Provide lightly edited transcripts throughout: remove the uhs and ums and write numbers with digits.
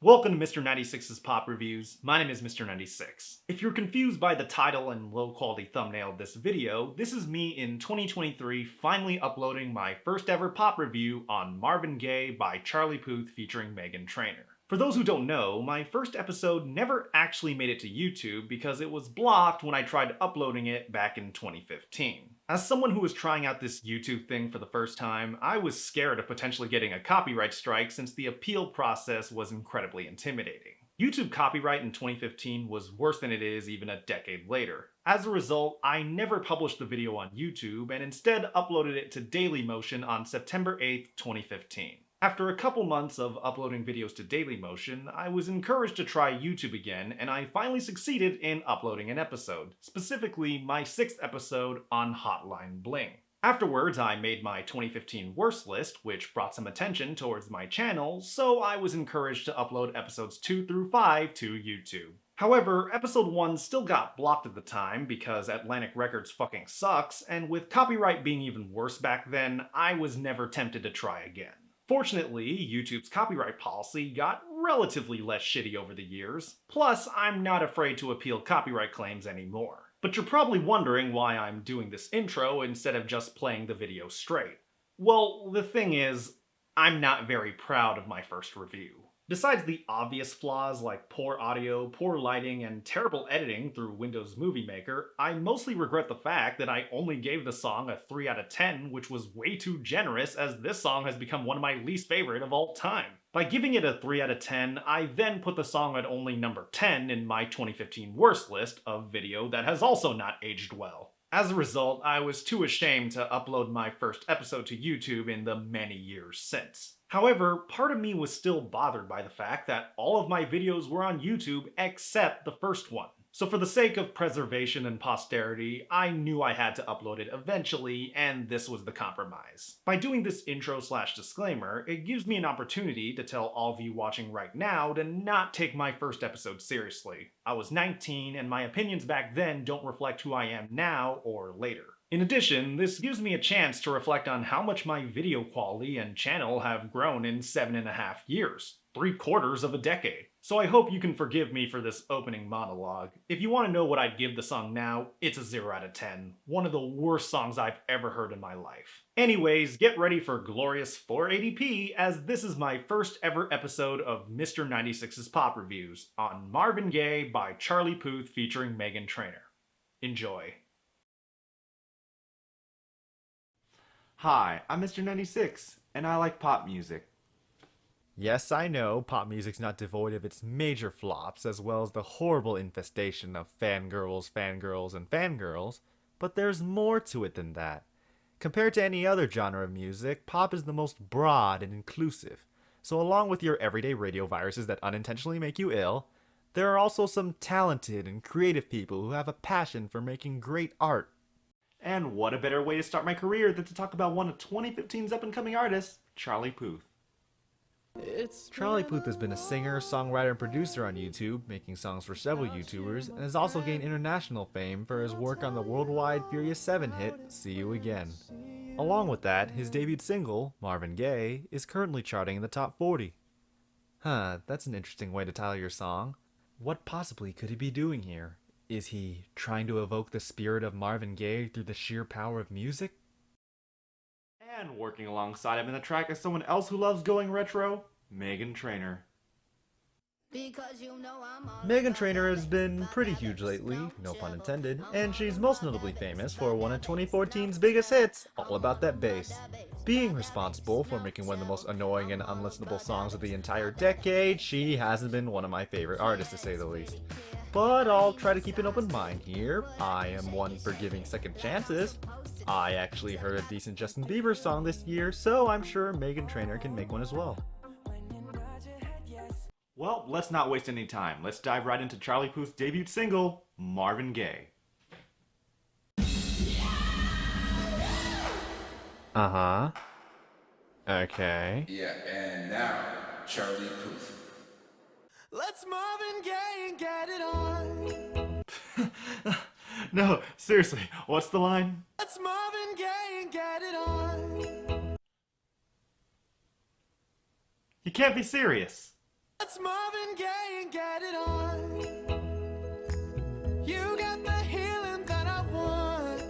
Welcome to Mr. 96's Pop Reviews. My name is Mr. 96. If you're confused by the title and low quality thumbnail of this video, this is me in 2023 finally uploading my first ever pop review on Marvin Gaye by Charlie Puth featuring Meghan Trainor. For those who don't know, my first episode never actually made it to YouTube because it was blocked when I tried uploading it back in 2015. As someone who was trying out this YouTube thing for the first time, I was scared of potentially getting a copyright strike since the appeal process was incredibly intimidating. YouTube copyright in 2015 was worse than it is even a decade later. As a result, I never published the video on YouTube and instead uploaded it to Dailymotion on September 8th, 2015. After a couple months of uploading videos to Dailymotion, I was encouraged to try YouTube again, and I finally succeeded in uploading an episode, specifically my 6th episode on Hotline Bling. Afterwards, I made my 2015 Worst List, which brought some attention towards my channel, so I was encouraged to upload episodes 2 through 5 to YouTube. However, episode 1 still got blocked at the time because Atlantic Records fucking sucks, and with copyright being even worse back then, I was never tempted to try again. Fortunately, YouTube's copyright policy got relatively less shitty over the years, plus I'm not afraid to appeal copyright claims anymore. But you're probably wondering why I'm doing this intro instead of just playing the video straight. Well, the thing is, I'm not very proud of my first review. Besides the obvious flaws like poor audio, poor lighting, and terrible editing through Windows Movie Maker, I mostly regret the fact that I only gave the song a 3 out of 10, which was way too generous as this song has become one of my least favorite of all time. By giving it a 3 out of 10, I then put the song at only number 10 in my 2015 Worst List, a video that has also not aged well. As a result, I was too ashamed to upload my first episode to YouTube in the many years since. However, part of me was still bothered by the fact that all of my videos were on YouTube except the first one. So for the sake of preservation and posterity, I knew I had to upload it eventually, and this was the compromise. By doing this intro/disclaimer, it gives me an opportunity to tell all of you watching right now to not take my first episode seriously. I was 19, and my opinions back then don't reflect who I am now or later. In addition, this gives me a chance to reflect on how much my video quality and channel have grown in 7.5 years, 3/4 of a decade. So I hope you can forgive me for this opening monologue. If you want to know what I'd give the song now, it's a 0 out of 10. One of the worst songs I've ever heard in my life. Anyways, get ready for glorious 480p as this is my first ever episode of Mr. 96's Pop Reviews on Marvin Gaye by Charlie Puth featuring Meghan Trainor. Enjoy. Hi, I'm Mr. 96, and I like pop music. Yes, I know, pop music's not devoid of its major flops, as well as the horrible infestation of fangirls, fangirls, and fangirls, but there's more to it than that. Compared to any other genre of music, pop is the most broad and inclusive. So along with your everyday radio viruses that unintentionally make you ill, there are also some talented and creative people who have a passion for making great art. And what a better way to start my career than to talk about one of 2015's up-and-coming artists, Charlie Puth. Charlie Puth has been a singer, songwriter, and producer on YouTube, making songs for several YouTubers, and has also gained international fame for his work on the worldwide Furious 7 hit, See You Again. Along with that, his debut single, Marvin Gaye, is currently charting in the top 40. That's an interesting way to title your song. What possibly could he be doing here? Is he trying to evoke the spirit of Marvin Gaye through the sheer power of music? And working alongside him in the track is someone else who loves going retro, Meghan Trainor. Meghan Trainor has been pretty huge lately, no pun intended, and she's most notably famous for one of 2014's biggest hits, All About That Bass. Being responsible for making one of the most annoying and unlistenable songs of the entire decade, she hasn't been one of my favorite artists to say the least. But I'll try to keep an open mind here. I am one for giving second chances. I actually heard a decent Justin Bieber song this year, so I'm sure Meghan Trainor can make one as well. Well, let's not waste any time. Let's dive right into Charlie Puth's debut single, Marvin Gaye. Uh-huh. Okay. Yeah, and now, Charlie Puth. Let's Marvin Gaye and get it on. No, seriously, what's the line? Let's Marvin Gaye and get it on. You can't be serious. Let's Marvin Gaye and get it on. You got the healing that I want.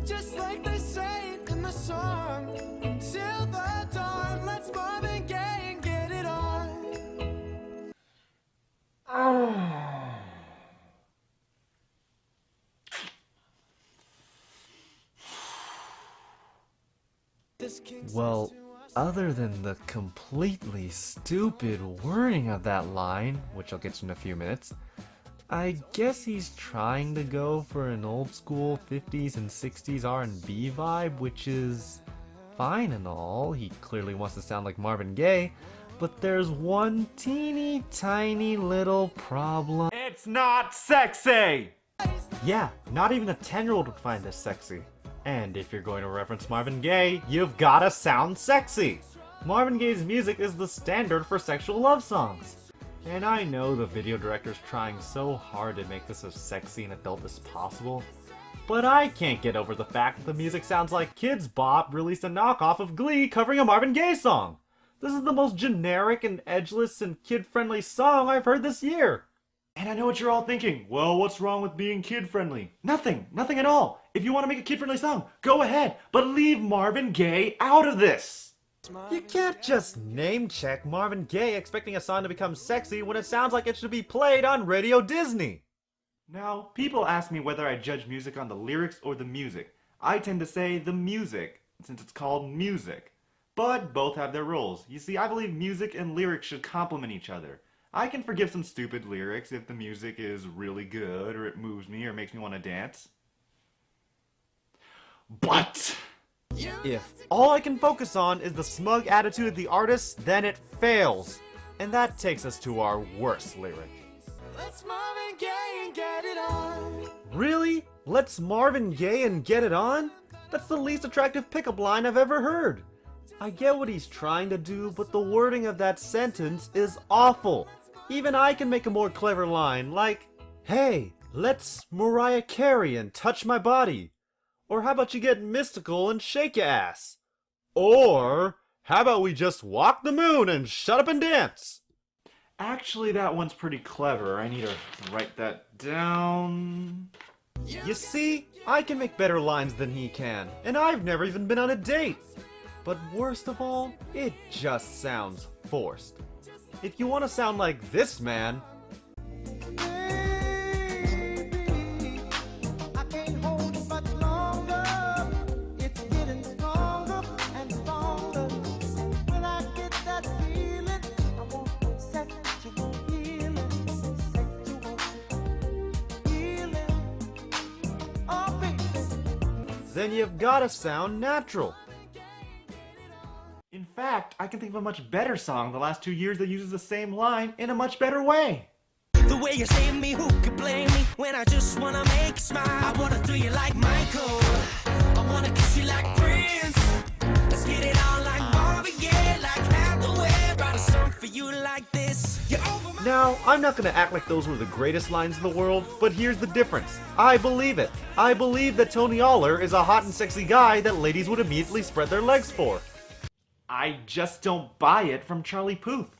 Just like they say in the song. Until the dawn, let's Marvin Gaye and get it on. Well, other than the completely stupid wording of that line, which I'll get to in a few minutes, I guess he's trying to go for an old school 50s and 60s R&B vibe, which is fine and all. He clearly wants to sound like Marvin Gaye, but there's one teeny tiny little problem. It's not sexy! Yeah, not even a 10-year-old would find this sexy. And if you're going to reference Marvin Gaye, you've gotta sound sexy! Marvin Gaye's music is the standard for sexual love songs. And I know the video director's trying so hard to make this as sexy and adult as possible, but I can't get over the fact that the music sounds like Kids Bop released a knockoff of Glee covering a Marvin Gaye song! This is the most generic and edgeless and kid-friendly song I've heard this year! And I know what you're all thinking. Well, what's wrong with being kid-friendly? Nothing at all. If you want to make a kid-friendly song, go ahead, but leave Marvin Gaye out of this. You can't just name-check Marvin Gaye expecting a song to become sexy when it sounds like it should be played on Radio Disney. Now, people ask me whether I judge music on the lyrics or the music. I tend to say the music, since it's called music. But both have their roles. You see, I believe music and lyrics should complement each other. I can forgive some stupid lyrics if the music is really good, or it moves me, or makes me want to dance. But If all I can focus on is the smug attitude of the artist, then it fails. And that takes us to our worst lyric. Let's Marvin Gaye and get it on. Really? Let's Marvin Gaye and get it on? That's the least attractive pickup line I've ever heard. I get what he's trying to do, but the wording of that sentence is awful. Even I can make a more clever line, like, hey, let's Mariah Carey and touch my body. Or how about you get mystical and shake your ass? Or how about we just walk the moon and shut up and dance? actually, that one's pretty clever. I need to write that down. You see, I can make better lines than he can, and I've never even been on a date. But worst of all, it just sounds forced. If you want to sound like this man, then you've gotta sound natural. In fact, I can think of a much better song the last 2 years that uses the same line in a much better way. The way you save me, who could blame me when I just wanna make you smile? I wanna throw you like Michael, I wanna kiss you like Prince. Let's get it on like Marvin Gaye, like Hathaway. Write a song for you like this. You're over my... Now, I'm not gonna act like those were the greatest lines in the world, but here's the difference. I believe it. I believe that Tony Aller is a hot and sexy guy that ladies would immediately spread their legs for. I just don't buy it from Charlie Puth.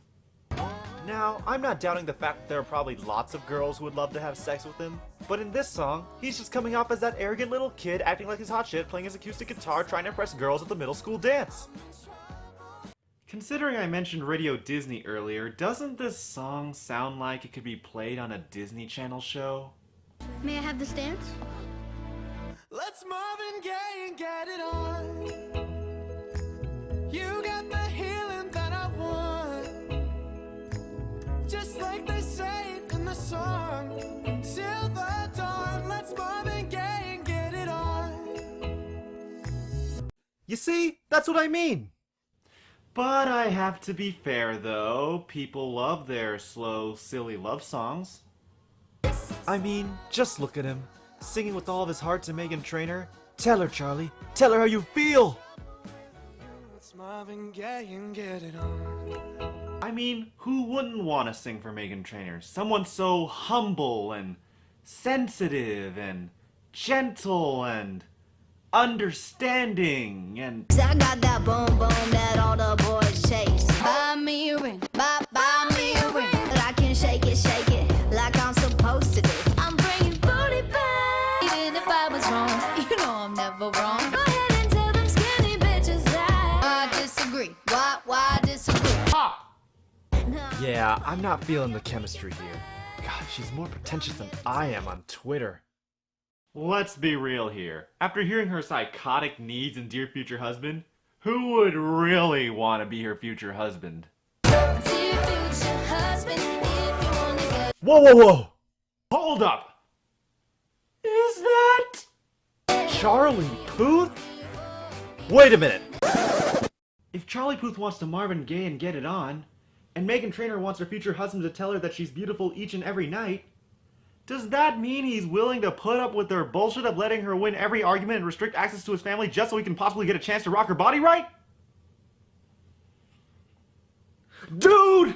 Now, I'm not doubting the fact that there are probably lots of girls who would love to have sex with him, but in this song, he's just coming off as that arrogant little kid acting like he's hot shit playing his acoustic guitar trying to impress girls at the middle school dance. Considering I mentioned Radio Disney earlier, doesn't this song sound like it could be played on a Disney Channel show? May I have this dance? Let's Marvin Gaye and get it on. You got the healing that I want. Just like they say in the song. Until the dawn, let's Marvin Gaye and get it on. You see? That's what I mean. But I have to be fair though, people love their slow, silly love songs. I mean, just look at him, singing with all of his heart to Meghan Trainor. Tell her, Charlie. Tell her how you feel. Let's Marvin Gaye and get it on. I mean, who wouldn't want to sing for Meghan Trainor? Someone so humble and sensitive and gentle and understanding, and I got that boom boom that all the boys chase. Buy me a ring, buy me a ring. That I can shake it like I'm supposed to do. I'm bringing booty back. Even if I was wrong, you know I'm never wrong. Go ahead and tell them skinny bitches that I disagree. Why disagree? Yeah, I'm not feeling the chemistry here. God, she's more pretentious than I am on Twitter. let's be real here. After hearing her psychotic needs and dear future husband, who would really want to be her future husband? Dear future husband, if you wanna get Whoa! Hold up! Is that... Charlie Puth? Wait a minute! If Charlie Puth wants to Marvin Gaye and get it on, and Meghan Trainor wants her future husband to tell her that she's beautiful each and every night, does that mean he's willing to put up with their bullshit of letting her win every argument and restrict access to his family just so he can possibly get a chance to rock her body right? Dude!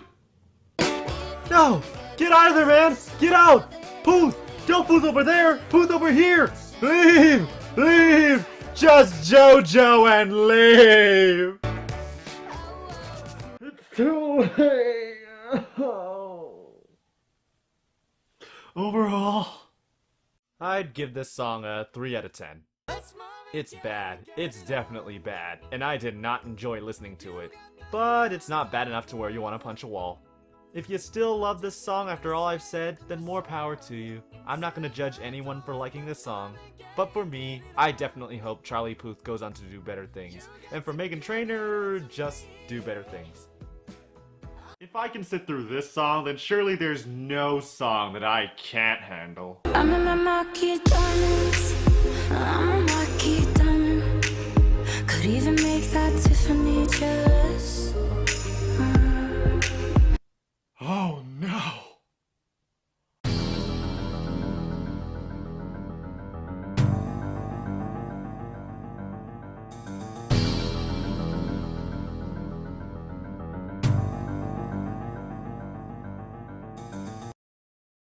No! Get out of there, man! Get out! Puth! Don't Puth over there! Puth over here! Leave! Leave! Just JoJo and leave! Overall, I'd give this song a 3 out of 10. It's bad. It's definitely bad. And I did not enjoy listening to it. But it's not bad enough to where you want to punch a wall. If you still love this song after all I've said, then more power to you. I'm not going to judge anyone for liking this song. But for me, I definitely hope Charlie Puth goes on to do better things. And for Meghan Trainor, just do better things. if I can sit through this song, then surely there's no song that I can't handle. I'm in my marquee diamonds. I'm a marquee diamond. Could even make that Tiffany jealous.